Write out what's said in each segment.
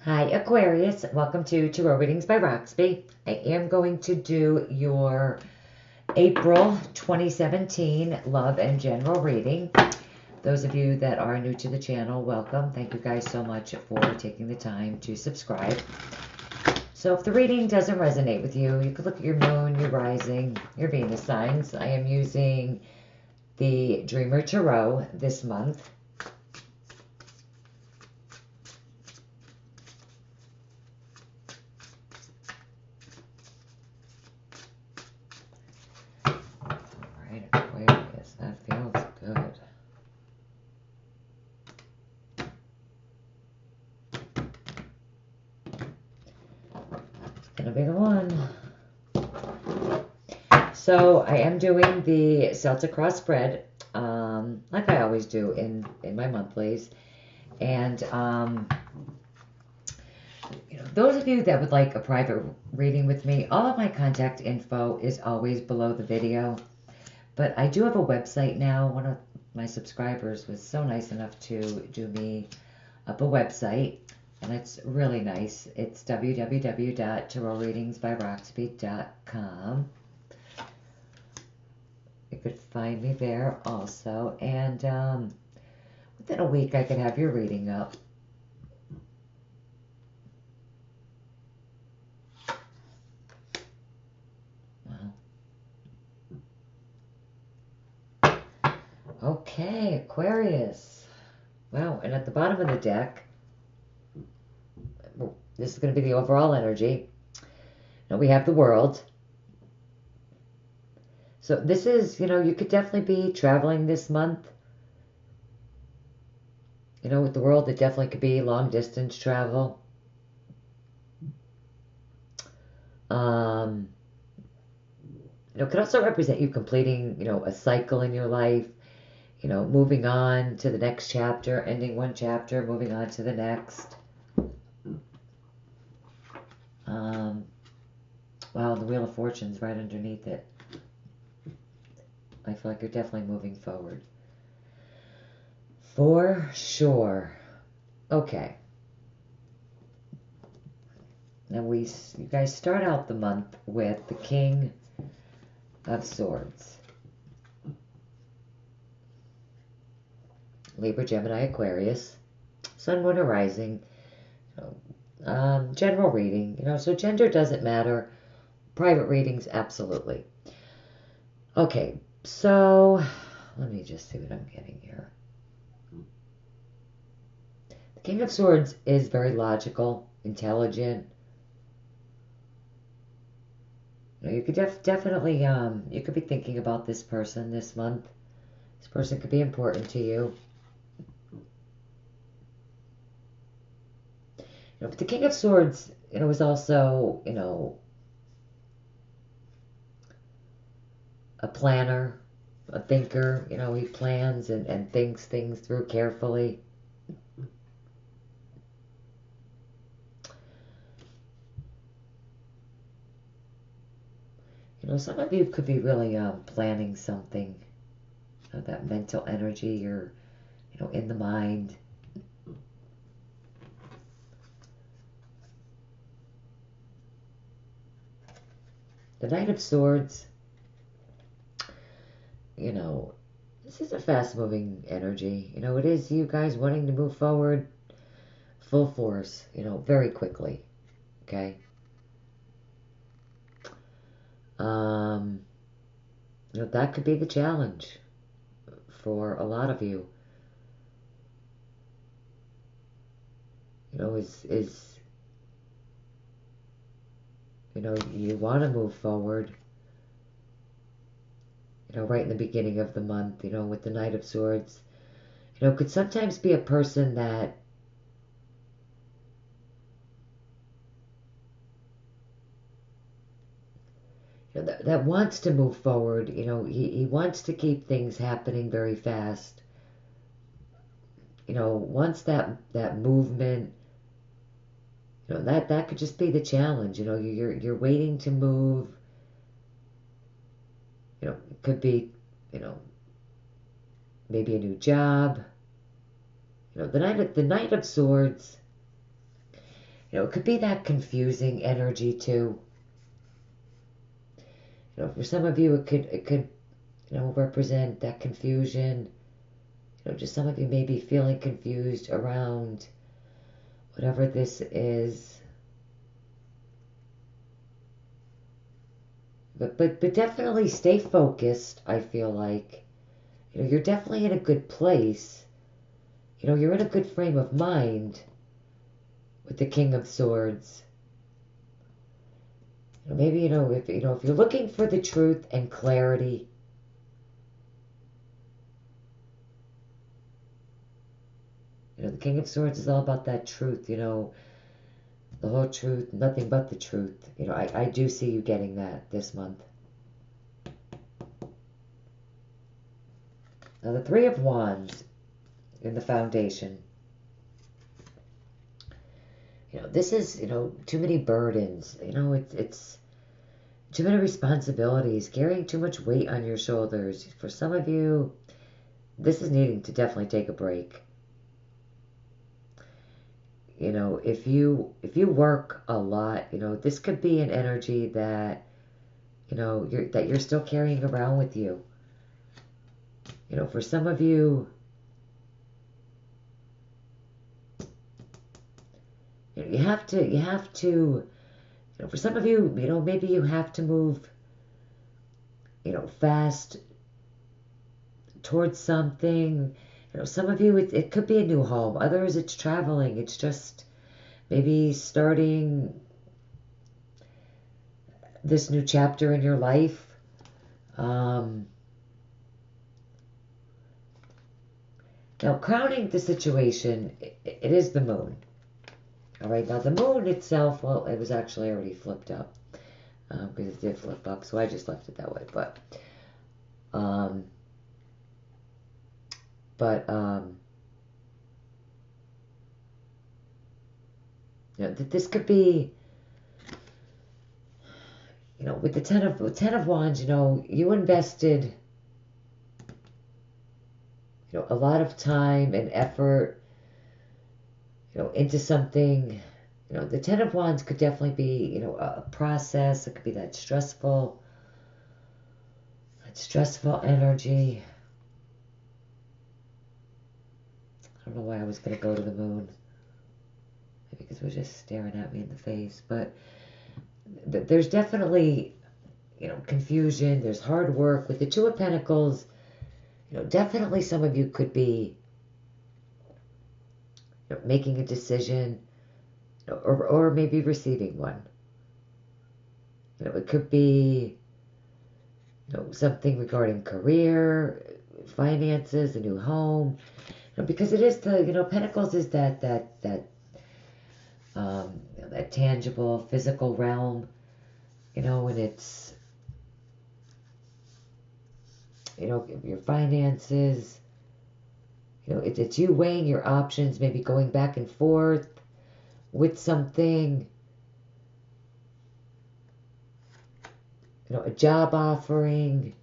Hi Aquarius, welcome to Tarot Readings by Roxby. I am going to do your April 2017 love and general reading. Those of you that are new to the channel, welcome. Thank you guys so much for taking the time to subscribe. So if the reading doesn't resonate with you, you could look at your moon, your rising, your Venus signs. I am using the Dreamer Tarot this month. Aquarius, that feels good. It's gonna be the one. So I am doing the Celtic cross spread, like I always do in my monthlies. And those of you that would like a private reading with me, all of my contact info is always below the video. But I do have a website now. One of my subscribers was so nice enough to do me up a website, and it's really nice. It's www.tarotreadingsbyroxby.com. You could find me there also, and within a week I could have your reading up. Okay, Aquarius. Wow, and at the bottom of the deck, this is going to be the overall energy. Now we have the World. So this is, you could definitely be traveling this month. With the World, it definitely could be long distance travel. It could also represent you completing, a cycle in your life. Moving on to the next chapter, ending one chapter, moving on to the next. Wow, the Wheel of Fortune's right underneath it. I feel like you're definitely moving forward. For sure. Okay. Now you guys start out the month with the King of Swords. Libra, Gemini, Aquarius. Sun, Moon, or Rising. General reading. So gender doesn't matter. Private readings, absolutely. Okay, so let me just see what I'm getting here. The King of Swords is very logical, intelligent. You could definitely, you could be thinking about this person this month. This person could be important to you. But the King of Swords, is also, a planner, a thinker. He plans and thinks things through carefully. Some of you could be really planning something. That mental energy, you're, in the mind. The Knight of Swords, this is a fast-moving energy. It is you guys wanting to move forward full force, very quickly. Okay? That could be the challenge for a lot of you. You want to move forward, right in the beginning of the month, with the Knight of Swords. Could sometimes be a person that that wants to move forward. He wants to keep things happening very fast. Once that movement, that could just be the challenge. You're waiting to move. It could be, maybe a new job. The Knight of Swords It could be that confusing energy too. For some of you, it could represent that confusion. Just some of you may be feeling confused around whatever this is. But definitely stay focused, I feel like. You're definitely in a good place. You're in a good frame of mind with the King of Swords. Maybe, if you're looking for the truth and clarity, the King of Swords is all about that truth, the whole truth, nothing but the truth. I do see you getting that this month. Now, the Three of Wands in the foundation. This is, too many burdens. It's too many responsibilities, carrying too much weight on your shoulders. For some of you, this is needing to definitely take a break. If you work a lot, this could be an energy that, you're still carrying around with you. For some of you, you have to, for some of you, maybe you have to move, fast towards something. Some of you, it could be a new home. Others, it's traveling. It's just maybe starting this new chapter in your life. Now, crowning the situation, it is the moon. All right, now the moon itself, well, it was actually already flipped up because it did flip up, so I just left it that way. This could be, with the Ten of Wands, you invested, a lot of time and effort, into something. The Ten of Wands could definitely be, a process. It could be that stressful energy. I don't know why I was going to go to the moon. Maybe because it was just staring at me in the face. But there's definitely, confusion. There's hard work. With the Two of Pentacles, definitely some of you could be, making a decision, or maybe receiving one. It could be, something regarding career, finances, a new home. Because it is the, Pentacles is that tangible, physical realm, and it's, your finances, it's you weighing your options, maybe going back and forth with something, a job offering.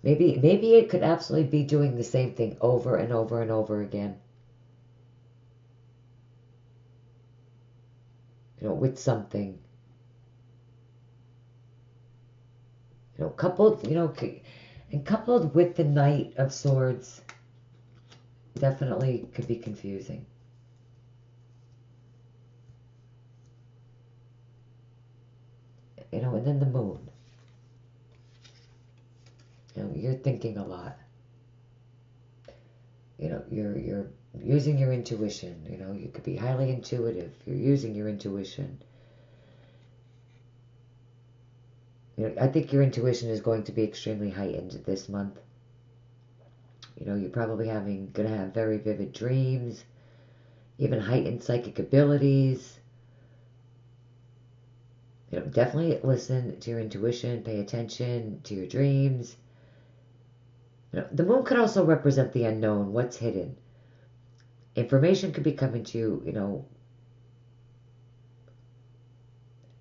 Maybe it could absolutely be doing the same thing over and over and over again. With something. Coupled, and coupled with the Knight of Swords, definitely could be confusing. And then the moon. You're thinking a lot. You're using your intuition. You could be highly intuitive. You're using your intuition. I think your intuition is going to be extremely heightened this month. You're probably going to have very vivid dreams, even heightened psychic abilities. Definitely listen to your intuition, pay attention to your dreams. The moon could also represent the unknown, what's hidden. Information could be coming to you,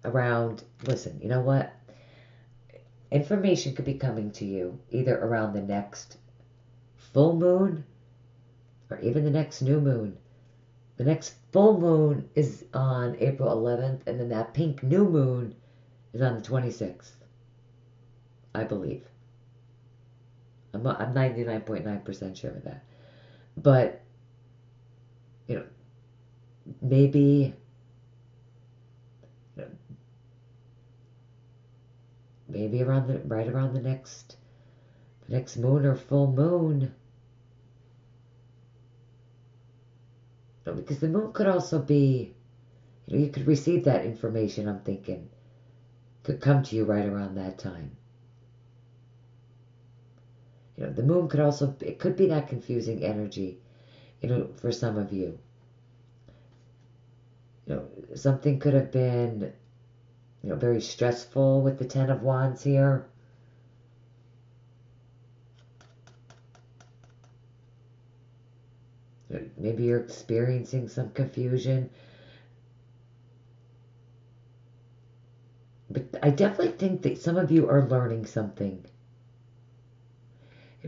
around, listen, you know what? Information could be coming to you either around the next full moon or even the next new moon. The next full moon is on April 11th, and then that pink new moon is on the 26th, I believe. I'm 99.9% sure of that. But, you know, maybe, you know, maybe right around the next moon or full moon. Because the moon could also be, you could receive that information, I'm thinking. Could come to you right around that time. The moon could also, it could be that confusing energy, for some of you. Something could have been, very stressful with the Ten of Wands here. Maybe you're experiencing some confusion. But I definitely think that some of you are learning something.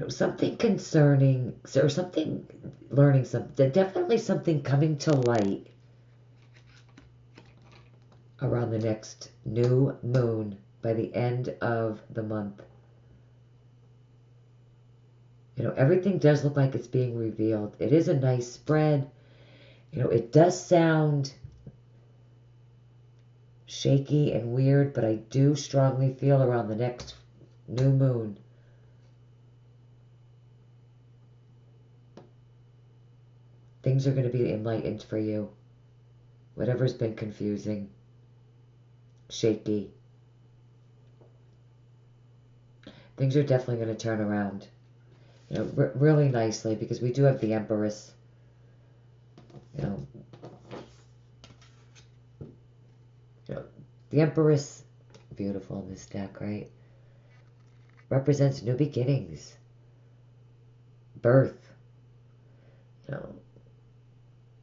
Something concerning, or something, learning something, definitely something coming to light around the next new moon by the end of the month. Everything does look like it's being revealed. It is a nice spread. It does sound shaky and weird, but I do strongly feel around the next new moon, things are going to be enlightened for you. Whatever's been confusing, shaky, things are definitely going to turn around. Really nicely, because we do have the Empress. The Empress, beautiful in this deck, right? Represents new beginnings, birth.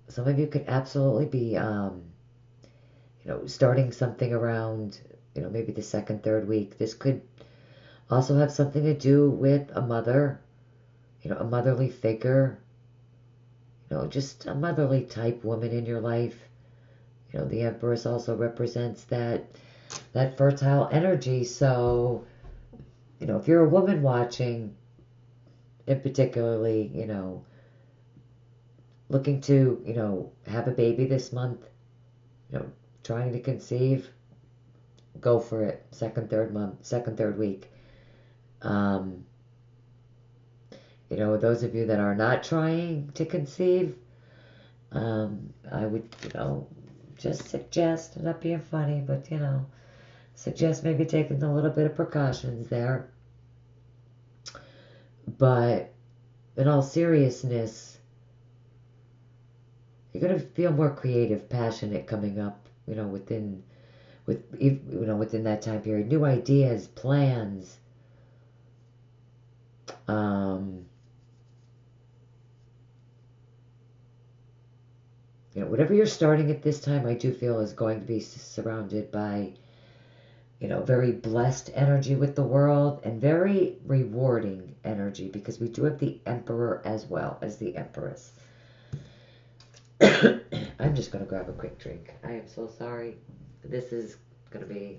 Some of you could absolutely be, starting something around, maybe the second, third week. This could also have something to do with a mother, a motherly figure, just a motherly type woman in your life. The Empress also represents that fertile energy. So, if you're a woman watching, in particularly, looking to, have a baby this month, trying to conceive, go for it. Second, third week. Those of you that are not trying to conceive, I would, just suggest, not being funny, but, suggest maybe taking a little bit of precautions there. But in all seriousness, you're going to feel more creative, passionate coming up, within that time period. New ideas, plans. Whatever you're starting at this time, I do feel is going to be surrounded by, very blessed energy with the world and very rewarding energy, because we do have the Emperor as well as the Empress. I'm just going to grab a quick drink. I am so sorry. This is going to be...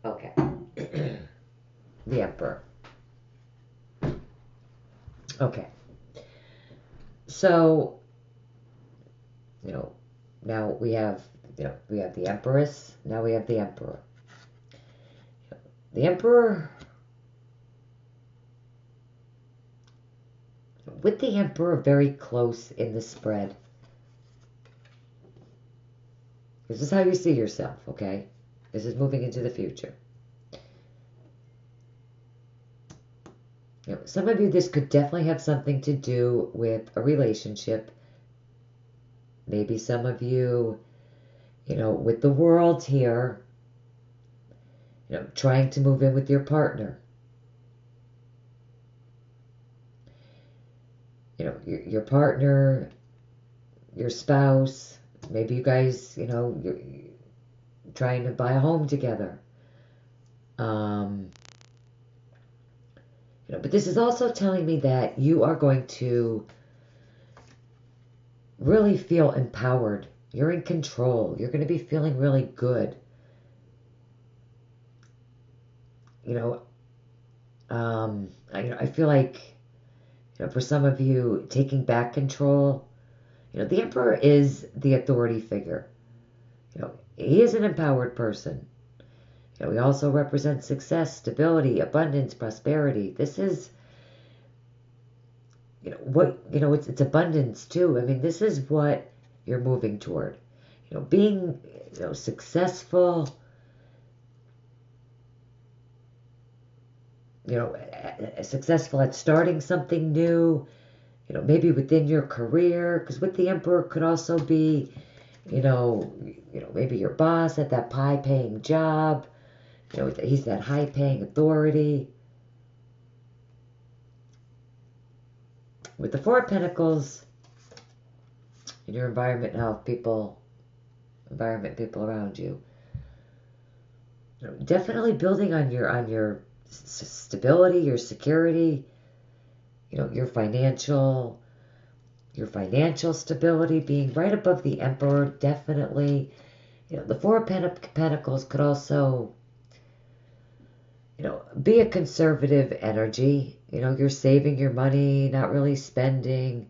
Okay. The Emperor. Okay. So, now we have, we have the Empress. Now we have the Emperor. The Emperor... With the Emperor very close in the spread. This is how you see yourself, okay? This is moving into the future. Some of you, this could definitely have something to do with a relationship. Maybe some of you, with the World here, trying to move in with your partner. Your partner, your spouse, maybe you guys, you're trying to buy a home together. But this is also telling me that you are going to, really feel empowered. You're in control. You're going to be feeling really good. You know, I feel like, for some of you, taking back control. The Emperor is the authority figure. He is an empowered person. He also represents success, stability, abundance, prosperity. This is, it's abundance too. I mean, this is what you're moving toward. Being, successful, successful at starting something new, maybe within your career, because with the Emperor could also be, maybe your boss at that high-paying job. He's that high-paying authority. With the Four of Pentacles, in your environment, health, people around you. Definitely building on your stability, your security, your financial stability, being right above the Emperor, definitely. The Four of Pentacles could also, be a conservative energy. You're saving your money, not really spending.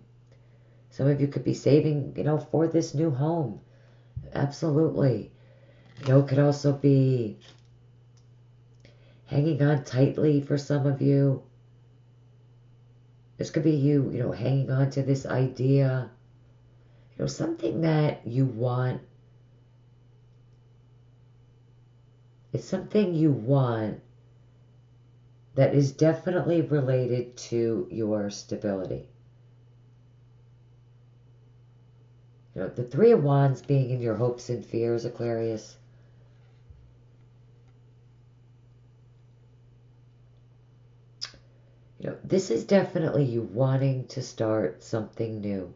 Some of you could be saving, for this new home. Absolutely. It could also be hanging on tightly for some of you. This could be you, hanging on to this idea. Something that you want. It's something you want that is definitely related to your stability. The Three of Wands being in your hopes and fears, Aquarius. This is definitely you wanting to start something new.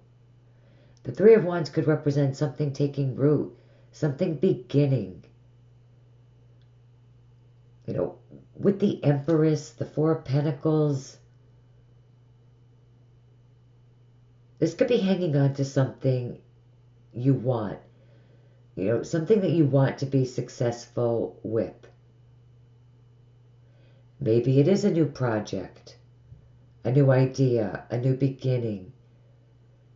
The Three of Wands could represent something taking root, something beginning. With the Empress, the Four of Pentacles, this could be hanging on to something you want. Something that you want to be successful with. Maybe it is a new project, a new idea, a new beginning.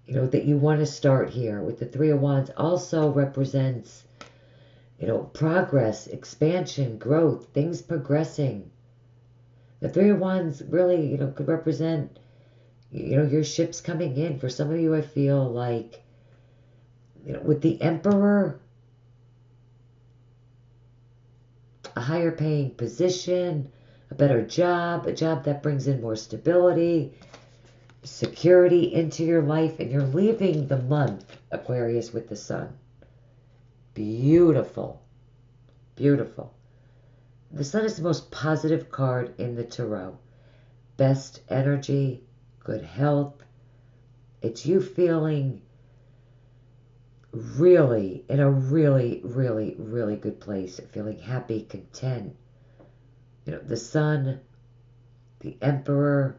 That you want to start here. With the Three of Wands also represents, progress, expansion, growth, things progressing. The Three of Wands really, could represent, your ships coming in. For some of you, I feel like, with the Emperor, a higher paying position, a better job, a job that brings in more stability, security into your life, and you're leaving the month, Aquarius, with the Sun. Beautiful. Beautiful. The Sun is the most positive card in the Tarot. Best energy, good health. It's you feeling really in a really, really, really good place. Feeling happy, content. The Sun, the Emperor,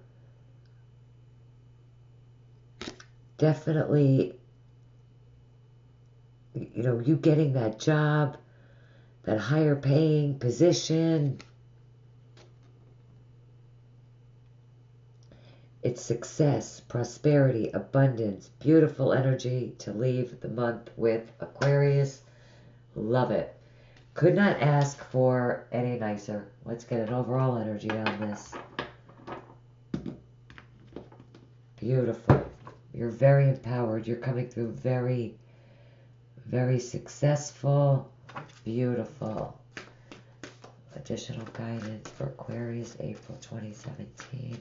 definitely, you getting that job, that higher paying position. It's success, prosperity, abundance, beautiful energy to leave the month with, Aquarius. Love it. Could not ask for any nicer. Let's get an overall energy on this. Beautiful. You're very empowered. You're coming through very, very successful. Beautiful. Additional guidance for Aquarius, April 2017.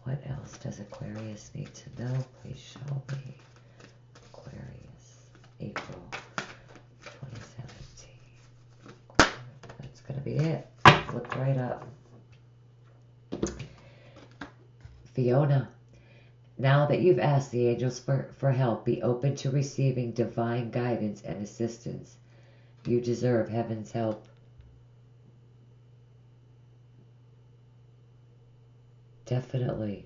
What else does Aquarius need to know? Please show me. Aquarius, April 2017. That's going to be it. Look right up. Fiona, now that you've asked the angels for help, be open to receiving divine guidance and assistance. You deserve heaven's help. Definitely.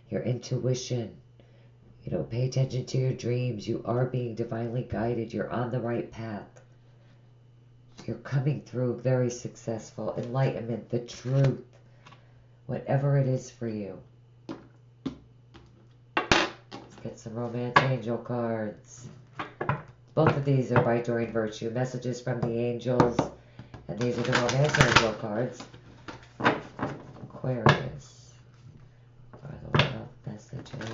Your intuition, You know, pay attention to your dreams. You are being divinely guided. You're on the right path. You're coming through very successful. Enlightenment, the truth, whatever it is for you. Let's get some romance angel cards. Both of these are by Doreen Virtue. Messages from the angels. And these are the romance angel cards. Aquarius. What are the love messages for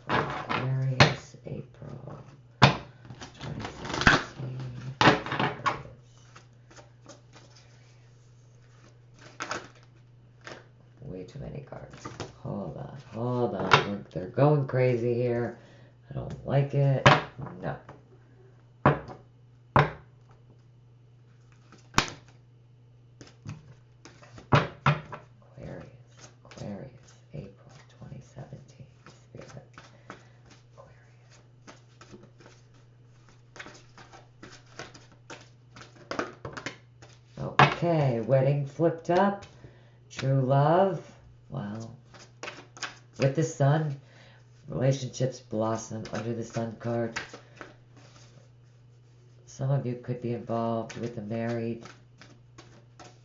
Aquarius, April 2017. Aquarius. Way too many cards. Hold on, hold on. They're going crazy here. I don't like it. No. Aquarius, April 2017. Spirit. Aquarius. Okay, wedding flipped up. True love. Wow. With the sun. Relationships blossom under the sun card. Some of you could be involved with a married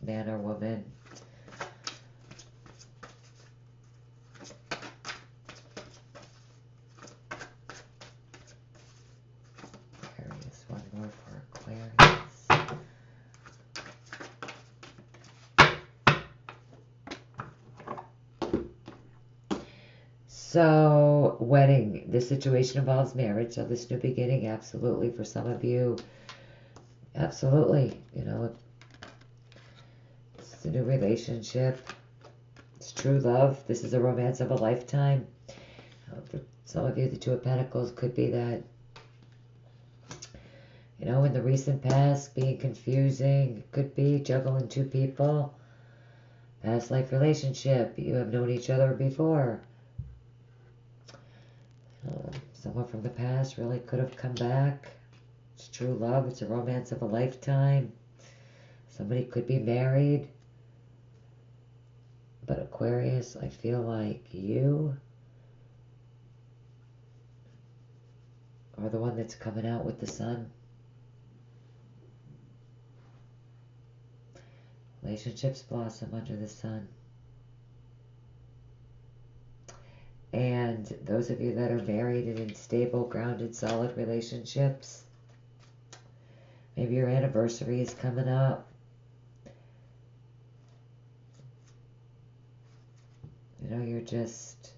man or woman. Aquarius, one more for Aquarius. So, wedding. This situation involves marriage. So, this new beginning, absolutely. For some of you, absolutely. You know, it's a new relationship. It's true love. This is a romance of a lifetime. For some of you, the Two of Pentacles could be that, you know, in the recent past, being confusing. It could be juggling two people. Past life relationship. You have known each other before. Someone from the past really could have come back. It's true love. It's a romance of a lifetime. Somebody could be married. But Aquarius, I feel like you are the one that's coming out with the sun. Relationships blossom under the sun. And those of you that are married and in stable, grounded, solid relationships, maybe your anniversary is coming up. You know, you're just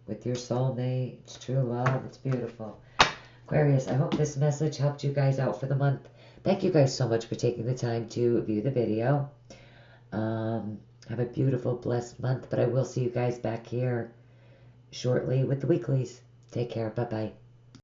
with your soulmate. It's true love. It's beautiful. Aquarius, I hope this message helped you guys out for the month. Thank you guys so much for taking the time to view the video. Have a beautiful, blessed month, but I will see you guys back here shortly with the weeklies. Take care. Bye-bye.